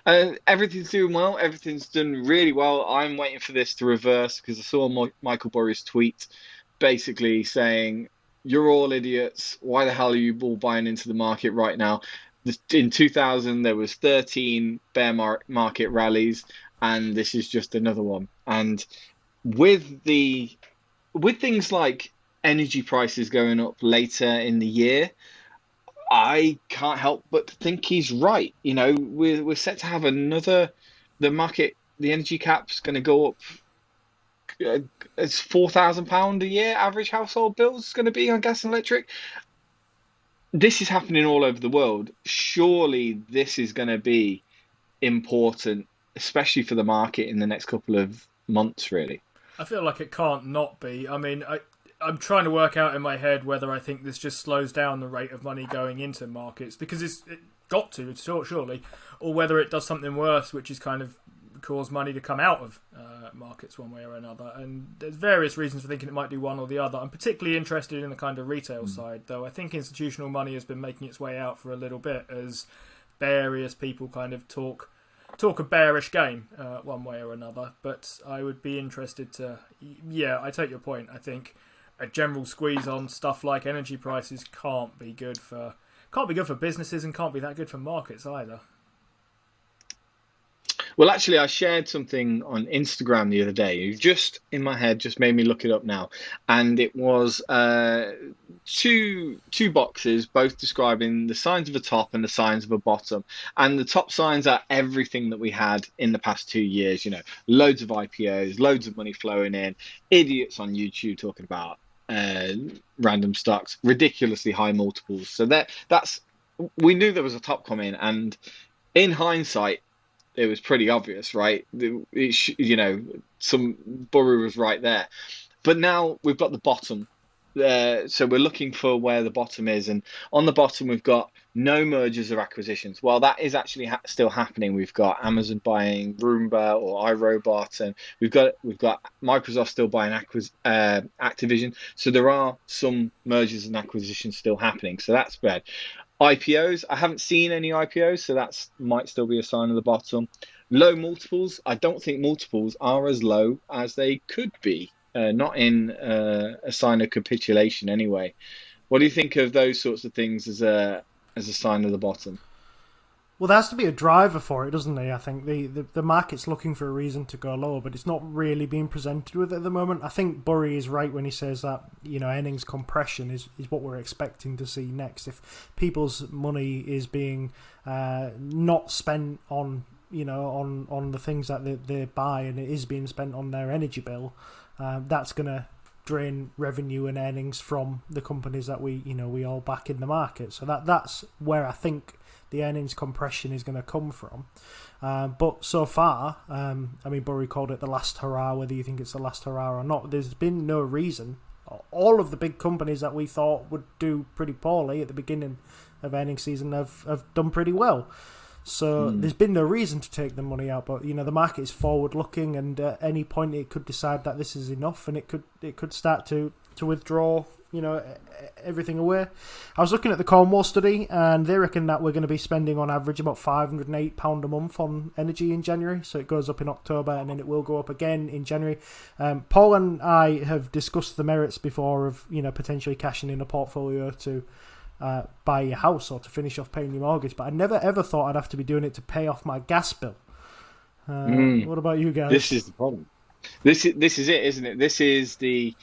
Everything's doing well. Everything's done really well. I'm waiting for this to reverse because I saw Michael Burry's tweet basically saying, "You're all idiots. Why the hell are you all buying into the market right now?" In 2000, there was 13 market rallies, and this is just another one. And with the with things like energy prices going up later in the year, I can't help but think he's right. We're set to have the energy cap's going to go up. It's £4,000 a year average household bills going to be on gas and electric. This is happening all over the world. Surely this is going to be important, especially for the market in the next couple of months, really. I feel like it can't not be. I'm trying to work out in my head whether I think this just slows down the rate of money going into markets because it got to, surely, or whether it does something worse, which is kind of cause money to come out of markets one way or another. And there's various reasons for thinking it might do one or the other. I'm particularly interested in the kind of retail side, though. I think institutional money has been making its way out for a little bit as various people kind of talk a bearish game one way or another. But I would be interested to, yeah, I take your point. I think a general squeeze on stuff like energy prices can't be good for businesses and can't be that good for markets either. Well, actually, I shared something on Instagram the other day. You just in my head just made me look it up now, and it was two boxes, both describing the signs of a top and the signs of a bottom. And the top signs are everything that we had in the past 2 years. Loads of IPOs, loads of money flowing in, idiots on YouTube talking about random stocks, ridiculously high multiples. So that's we knew there was a top coming, and in hindsight it was pretty obvious, right? Some Burrow was right there. But now we've got the bottom. So we're looking for where the bottom is. And on the bottom, we've got no mergers or acquisitions. Well, that is actually still happening. We've got Amazon buying Roomba or iRobot, and we've got Microsoft still buying Activision. So there are some mergers and acquisitions still happening. So that's bad. IPOs, I haven't seen any IPOs, so that might still be a sign of the bottom. Low multiples, I don't think multiples are as low as they could be. Not in a sign of capitulation, anyway. What do you think of those sorts of things as a sign of the bottom? Well, there has to be a driver for it, doesn't there? I think the market's looking for a reason to go lower, but it's not really being presented with it at the moment. I think Burry is right when he says that earnings compression is what we're expecting to see next. If people's money is being not spent on on the things that they buy, and it is being spent on their energy bill, that's going to drain revenue and earnings from the companies that we all back in the market. So that's where I think the earnings compression is going to come from. But so far, Burry called it the last hurrah. Whether you think it's the last hurrah or not, there's been no reason. All of the big companies that we thought would do pretty poorly at the beginning of earnings season have done pretty well. So there's been no reason to take the money out, but the market is forward looking, and at any point it could decide that this is enough, and it could start to withdraw everything away. I was looking at the Cornwall study, and they reckon that we're going to be spending on average about £508 a month on energy in January. So it goes up in October, and then it will go up again in January. Paul and I have discussed the merits before of potentially cashing in a portfolio to buy your house or to finish off paying your mortgage, but I never ever thought I'd have to be doing it to pay off my gas bill. What about you guys? This is the problem. This is it, isn't it? This is the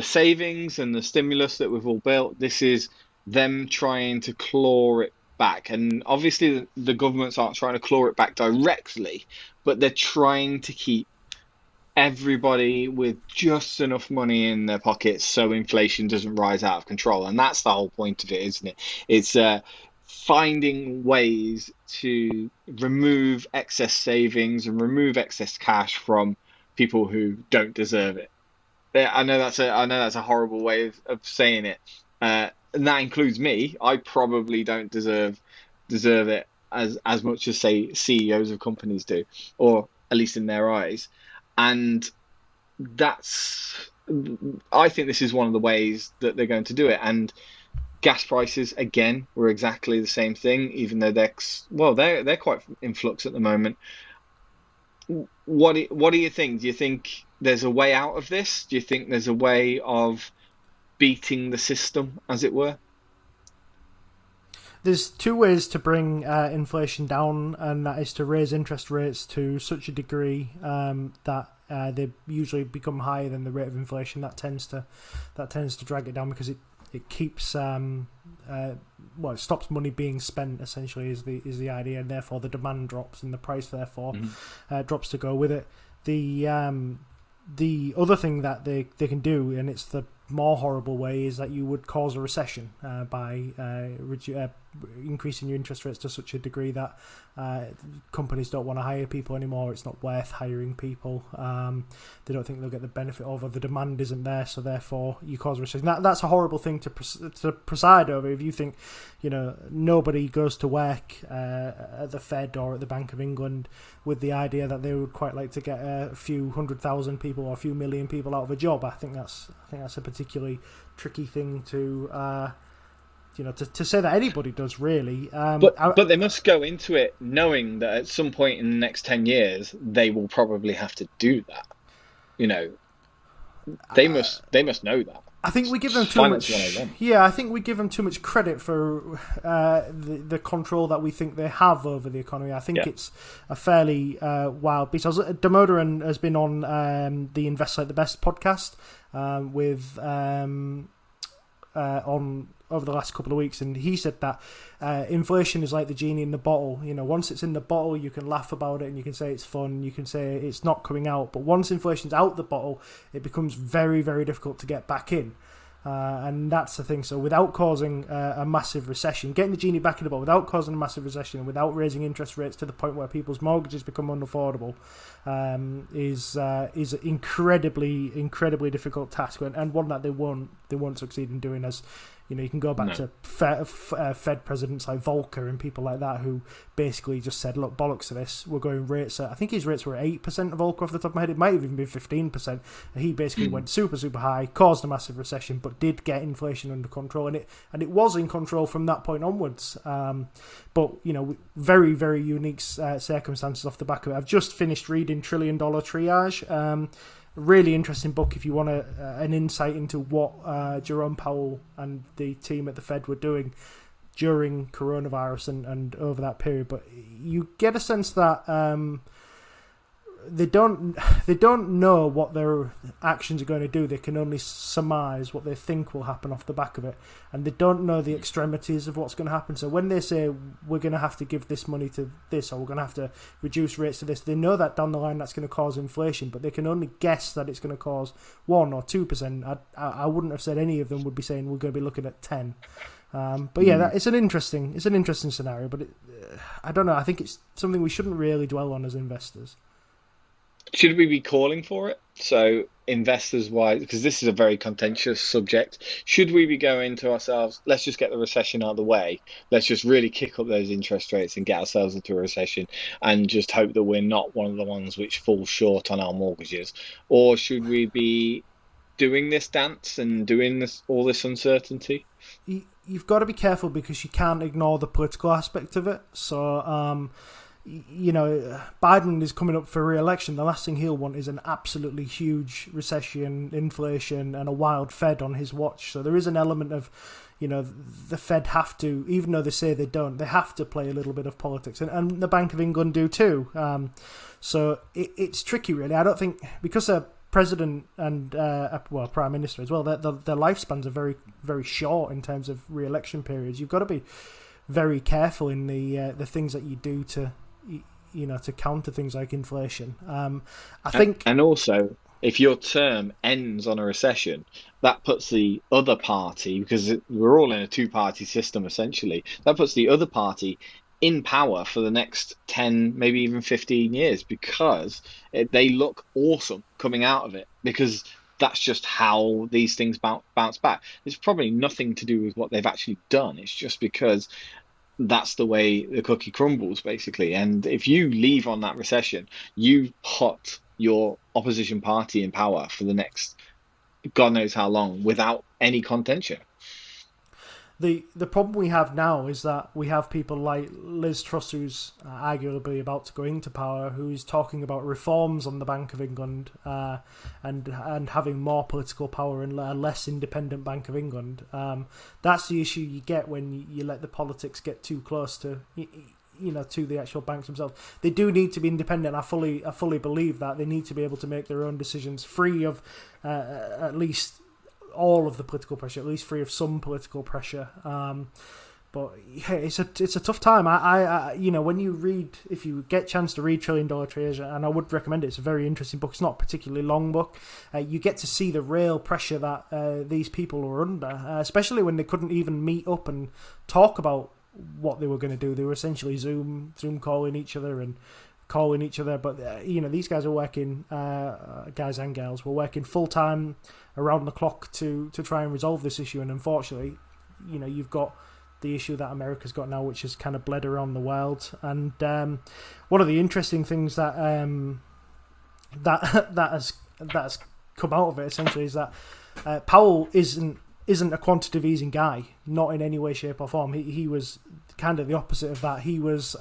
savings and the stimulus that we've all built. This is them trying to claw it back, and obviously the governments aren't trying to claw it back directly, but they're trying to keep everybody with just enough money in their pockets so inflation doesn't rise out of control. And that's the whole point of it, isn't it? It's finding ways to remove excess savings and remove excess cash from people who don't deserve it. I know that's a horrible way of saying it, and that includes me. I probably don't deserve it as much as, say, CEOs of companies do, or at least in their eyes. And I think this is one of the ways that they're going to do it. And Gas prices again were exactly the same thing, even though they're quite in flux at the moment. What do you think? Do you think there's a way out of this? Do you think there's a way of beating the system, as it were? There's two ways to bring inflation down, and that is to raise interest rates to such a degree that they usually become higher than the rate of inflation. That tends to drag it down because it keeps it stops money being spent. Essentially, is the idea, and therefore the demand drops and the price therefore drops to go with it. The other thing that they can do, and it's the more horrible way, is that you would cause a recession by increasing your interest rates to such a degree that companies don't want to hire people anymore. It's not worth hiring people. They don't think they'll get the benefit of, or the demand isn't there, so therefore you cause a recession. That's a horrible thing to preside over. If you think, nobody goes to work at the Fed or at the Bank of England with the idea that they would quite like to get a few 100,000 people or a few million people out of a job, I think that's a particularly tricky thing to say that anybody does, really. But they must go into it knowing that at some point in the next 10 years they will probably have to do that. They must know that. I think we give them too much. Yeah, I think we give them too much credit for the control that we think they have over the economy. I think it's a fairly wild beast. Damodaran has been on the Invest Like the Best podcast with on over the last couple of weeks, and he said that inflation is like the genie in the bottle. Once it's in the bottle, you can laugh about it and you can say it's fun, you can say it's not coming out, but once inflation's out the bottle, it becomes very, very difficult to get back in. And that's the thing. So without causing a massive recession, getting the genie back in the bottle without causing a massive recession, and without raising interest rates to the point where people's mortgages become unaffordable, is an incredibly, incredibly difficult task, and one that they won't succeed in doing. As you can go back to Fed presidents like Volcker and people like that who basically just said, look, bollocks to this, we're going rates at, I think his rates were 8% of Volcker off the top of my head, it might have even been 15%, and he basically went super, super high, caused a massive recession, but did get inflation under control, and it was in control from that point onwards. But very, very unique circumstances off the back of it. I've just finished reading $1 Trillion Triage. Really interesting book if you want an insight into what Jerome Powell and the team at the Fed were doing during coronavirus and over that period. But you get a sense that they don't know what their actions are going to do. They can only surmise what they think will happen off the back of it, and they don't know the extremities of what's going to happen. So when they say we're going to have to give this money to this, or we're going to have to reduce rates to this, they know that down the line that's going to cause inflation, but they can only guess that it's going to cause 1 or 2%. I wouldn't have said any of them would be saying we're going to be looking at 10. But yeah, it's an interesting scenario. But I don't know. I think it's something we shouldn't really dwell on as investors. Should we be calling for it? So investors wise, because this is a very contentious subject, should we be going to ourselves, let's just get the recession out of the way, let's just really kick up those interest rates and get ourselves into a recession and just hope that we're not one of the ones which fall short on our mortgages? Or should we be doing this dance and doing all this uncertainty? You've got to be careful because you can't ignore the political aspect of it. So Biden is coming up for re-election. The last thing he'll want is an absolutely huge recession, inflation, and a wild Fed on his watch. So there is an element of, the Fed have to, even though they say they don't, they have to play a little bit of politics, and the Bank of England do too. So it's tricky, really. I don't think, because a president and prime minister as well, their lifespans are very, very short in terms of re-election periods. You've got to be very careful in the things that you do to counter things like inflation. I think, and also, if your term ends on a recession, that puts the other party, because we're all in a two-party system essentially, that puts the other party in power for the next 10, maybe even 15 years, because they look awesome coming out of it, because that's just how these things bounce back. It's probably nothing to do with what they've actually done. It's just because that's the way the cookie crumbles, basically. And if you leave on that recession, you put your opposition party in power for the next God knows how long without any contention. The problem we have now is that we have people like Liz Truss, who's arguably about to go into power, who's talking about reforms on the Bank of England and having more political power and a less independent Bank of England. That's the issue you get when you let the politics get too close to to the actual banks themselves. They do need to be independent. I fully believe that they need to be able to make their own decisions, free of at least all of the political pressure, at least free of some political pressure. But yeah, it's a tough time. I when you read, if you get a chance to read $1 Trillion Treasure, and I would recommend it. It's a very interesting book. It's not a particularly long book. You get to see the real pressure that these people were under, especially when they couldn't even meet up and talk about what they were going to do. They were essentially Zoom calling each other and calling each other. But these guys are working, guys and girls were working full time around the clock to try and resolve this issue. And unfortunately, you've got the issue that America's got now, which has kind of bled around the world. And one of the interesting things that has come out of it essentially is that Powell isn't a quantitative easing guy, not in any way, shape, or form. He was kind of the opposite of that. He was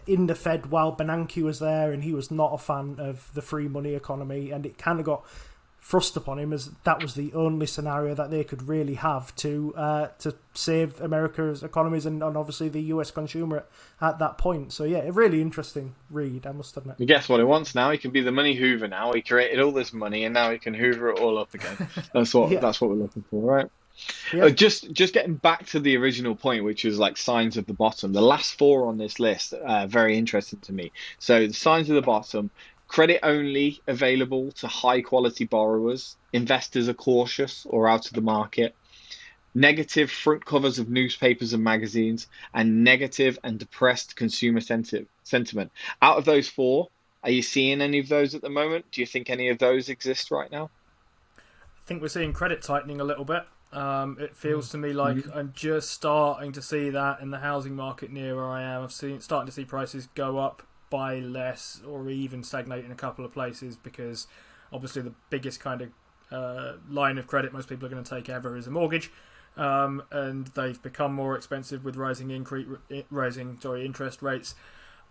in the Fed while Bernanke was there, and he was not a fan of the free money economy, and it kind of got thrust upon him as that was the only scenario that they could really have to save America's economies and obviously the US consumer at that point. So yeah, a really interesting read, I must admit. You guess what he wants now? He can be the money hoover now. He created all this money and now he can hoover it all up again. That's what we're looking for, right? Yeah. Just getting back to the original point, which was like signs of the bottom. The last four on this list are very interesting to me. So the signs of the bottom: credit only available to high quality borrowers. Investors are cautious or out of the market. Negative front covers of newspapers and magazines, and negative and depressed consumer sentiment. Out of those four, are you seeing any of those at the moment? Do you think any of those exist right now? I think we're seeing credit tightening a little bit. It feels to me like I'm just starting to see that in the housing market near where I am. Starting to see prices go up by less or even stagnate in a couple of places, because obviously the biggest kind of line of credit most people are going to take ever is a mortgage, and they've become more expensive with rising interest rates.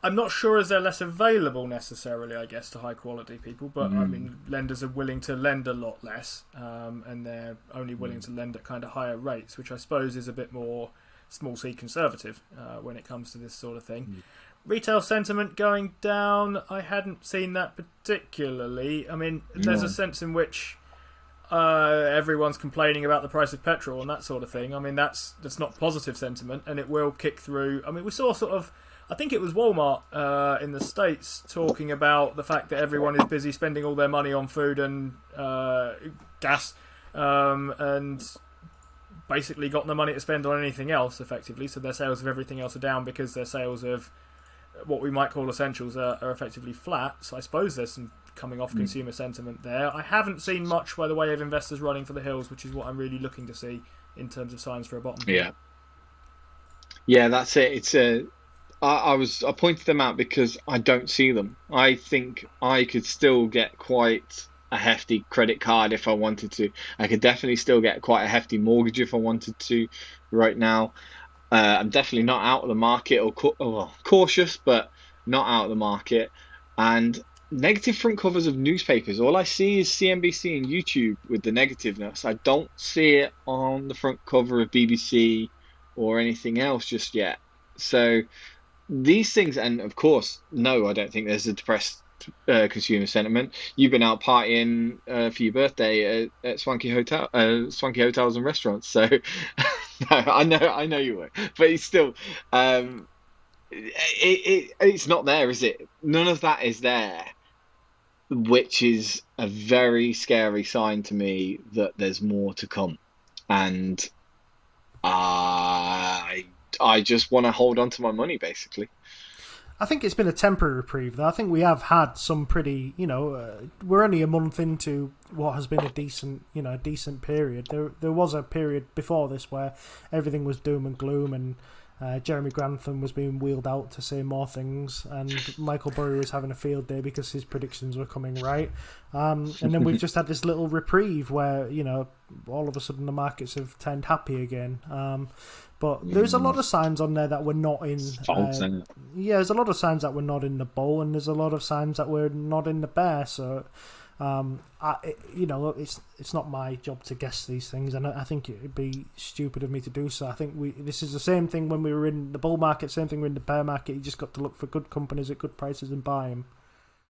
I'm not sure as they're less available necessarily, I guess, to high quality people, but I mean, lenders are willing to lend a lot less, and they're only willing to lend at kind of higher rates, which I suppose is a bit more small c conservative when it comes to this sort of thing. Retail sentiment going down, I hadn't seen that particularly. I mean, there's a sense in which everyone's complaining about the price of petrol and that sort of thing. I mean, that's not positive sentiment, and it will kick through. I mean, we saw sort of, I think it was Walmart in the States talking about the fact that everyone is busy spending all their money on food and gas, and basically got no money to spend on anything else, effectively. So their sales of everything else are down because their sales of what we might call essentials are effectively flat. So I suppose there's some coming off consumer sentiment there. I haven't seen much by the way of investors running for the hills, which is what I'm really looking to see in terms of signs for a bottom. Yeah, that's it. It's I pointed them out because I don't see them. I think I could still get quite a hefty credit card if I wanted to. I could definitely still get quite a hefty mortgage if I wanted to right now. I'm definitely not out of the market or cautious, but not out of the market. And negative front covers of newspapers. All I see is CNBC and YouTube with the negativeness. I don't see it on the front cover of BBC or anything else just yet. So these things, and of course, no, I don't think there's a depressed consumer sentiment. You've been out partying for your birthday at swanky hotels and restaurants. So no, I know you were, but it's still, it's not there, is it? None of that is there, which is a very scary sign to me that there's more to come, and I just want to hold on to my money, basically. I think it's been a temporary reprieve, though. I think we have had some pretty, we're only a month into what has been a decent period. There was a period before this where everything was doom and gloom, and Jeremy Grantham was being wheeled out to say more things, and Michael Burry was having a field day because his predictions were coming right. And then we've just had this little reprieve where, all of a sudden the markets have turned happy again. But there's a lot of signs on there that we're not in. False, isn't it? Yeah, there's a lot of signs that we're not in the bull, and there's a lot of signs that we're not in the bear. So, it's not my job to guess these things, and I think it'd be stupid of me to do so. I think this is the same thing when we were in the bull market, same thing we're in the bear market. You just got to look for good companies at good prices and buy them.